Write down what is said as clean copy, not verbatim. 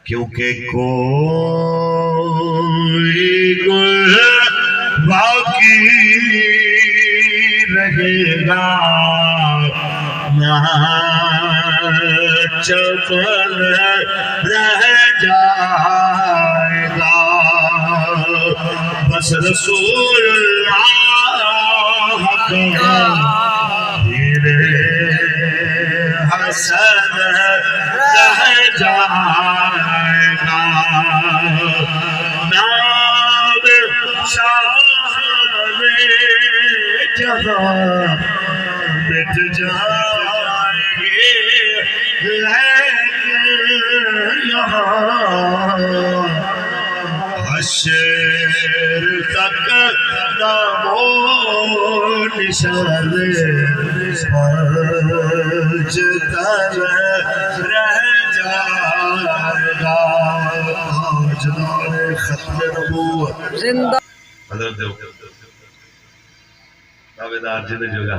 کیونکہ کوئی گل باقی رہے گا نہ چمن رہ جائے گا بس رسول اللہ کا حسن رہ جائے گا نام شاہ جہاں مٹ جائیں گے لیکن یہاں حشر تک نام و نشان پہنچتا رہ جائے گا جناب ختم نبوت زندہ حضرت دعویدار جنہیں جگہ